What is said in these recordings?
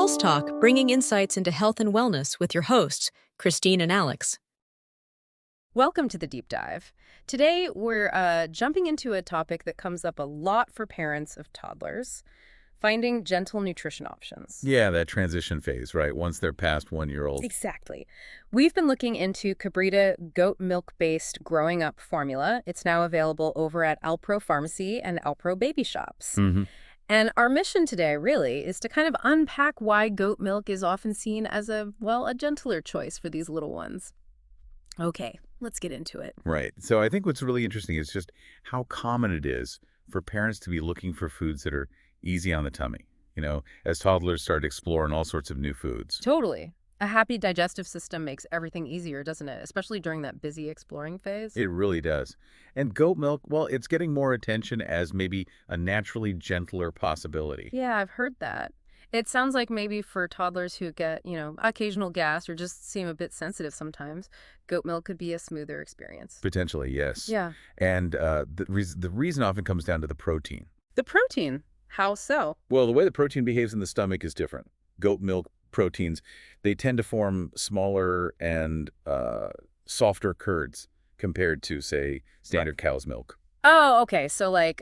Pulse Talk, bringing insights into health and wellness with your hosts, Christine and Alex. Welcome to the deep dive. Today, we're jumping into a topic that comes up a lot for parents of toddlers, finding gentle nutrition options. Yeah, that transition phase, right? Once they're past 1 year old. Exactly. We've been looking into Kabrita goat milk-based growing up formula. It's now available over at Alpro Pharmacy and Alpro Baby Shops. And our mission today, really, is to kind of unpack why goat milk is often seen as a gentler choice for these little ones. Okay, let's get into it. Right. So I think what's really interesting is just how common it is for parents to be looking for foods that are easy on the tummy, as toddlers start exploring all sorts of new foods. Totally. A happy digestive system makes everything easier, doesn't it? Especially during that busy exploring phase. It really does. And goat milk, well, it's getting more attention as maybe a naturally gentler possibility. Yeah, I've heard that. It sounds like maybe for toddlers who get, occasional gas or just seem a bit sensitive sometimes, goat milk could be a smoother experience. Potentially, yes. Yeah. And the reason often comes down to the protein. The protein? How so? Well, the way the protein behaves in the stomach is different. Goat milk proteins, they tend to form smaller and softer curds compared to, say, standard cow's milk. Oh, okay. So like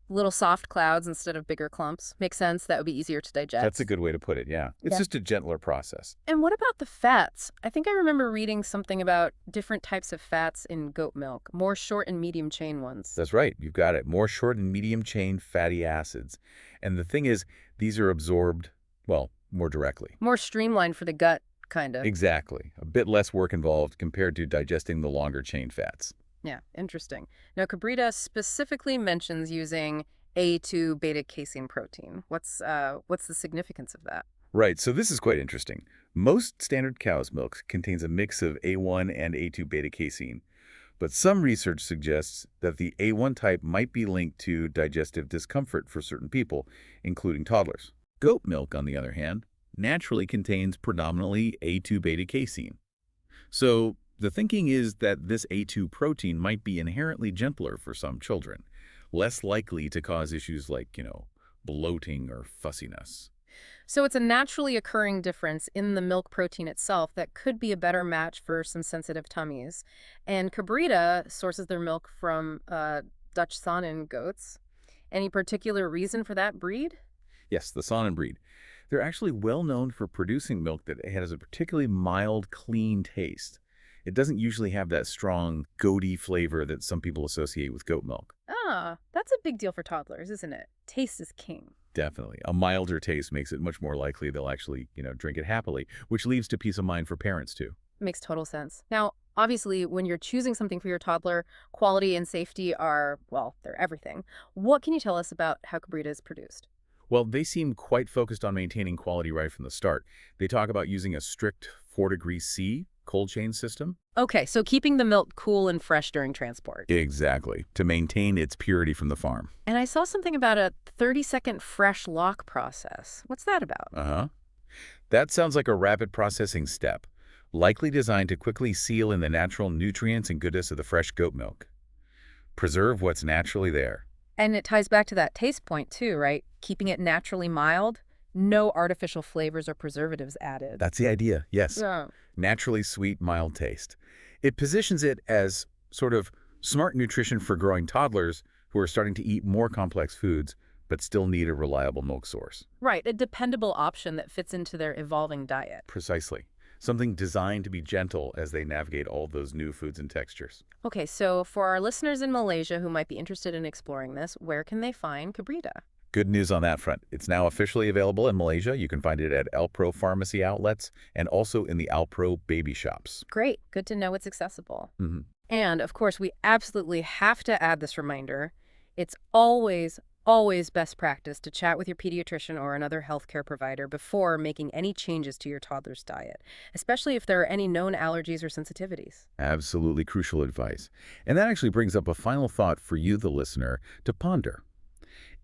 little soft clouds instead of bigger clumps. Makes sense. That would be easier to digest. That's a good way to put it, yeah. It's just a gentler process. And what about the fats? I think I remember reading something about different types of fats in goat milk, more short and medium chain ones. That's right. You've got it. More short and medium chain fatty acids. And the thing is, these are absorbed, more directly. More streamlined for the gut, kind of. Exactly. A bit less work involved compared to digesting the longer chain fats. Yeah, interesting. Now, Kabrita specifically mentions using A2 beta-casein protein. What's the significance of that? Right, so this is quite interesting. Most standard cow's milk contains a mix of A1 and A2 beta-casein, but some research suggests that the A1 type might be linked to digestive discomfort for certain people, including toddlers. Goat milk, on the other hand, naturally contains predominantly A2 beta-casein. So the thinking is that this A2 protein might be inherently gentler for some children, less likely to cause issues like, bloating or fussiness. So it's a naturally occurring difference in the milk protein itself that could be a better match for some sensitive tummies. And Kabrita sources their milk from Dutch Saanen goats. Any particular reason for that breed? Yes, the Saanen breed. They're actually well known for producing milk that has a particularly mild, clean taste. It doesn't usually have that strong, goaty flavor that some people associate with goat milk. Ah, that's a big deal for toddlers, isn't it? Taste is king. Definitely. A milder taste makes it much more likely they'll actually, drink it happily, which leads to peace of mind for parents, too. Makes total sense. Now, obviously, when you're choosing something for your toddler, quality and safety are, they're everything. What can you tell us about how Kabrita is produced? Well, they seem quite focused on maintaining quality right from the start. They talk about using a strict 4 degrees C cold chain system. Okay, so keeping the milk cool and fresh during transport. Exactly, to maintain its purity from the farm. And I saw something about a 30-second fresh lock process. What's that about? That sounds like a rapid processing step, likely designed to quickly seal in the natural nutrients and goodness of the fresh goat milk. Preserve what's naturally there. And it ties back to that taste point too, right? Keeping it naturally mild, no artificial flavors or preservatives added. That's the idea, yes. Yeah. Naturally sweet, mild taste. It positions it as sort of smart nutrition for growing toddlers who are starting to eat more complex foods but still need a reliable milk source. Right, a dependable option that fits into their evolving diet. Precisely. Something designed to be gentle as they navigate all those new foods and textures. Okay, so for our listeners in Malaysia who might be interested in exploring this, where can they find Kabrita? Good news on that front. It's now officially available in Malaysia. You can find it at Alpro Pharmacy outlets and also in the Alpro Baby Shops. Great. Good to know it's accessible. And, of course, we absolutely have to add this reminder. It's always best practice to chat with your pediatrician or another healthcare provider before making any changes to your toddler's diet, especially if there are any known allergies or sensitivities. Absolutely crucial advice. And that actually brings up a final thought for you, the listener, to ponder.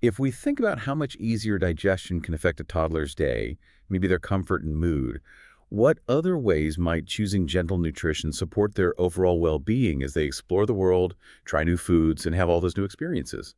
If we think about how much easier digestion can affect a toddler's day, maybe their comfort and mood, what other ways might choosing gentle nutrition support their overall well-being as they explore the world, try new foods, and have all those new experiences?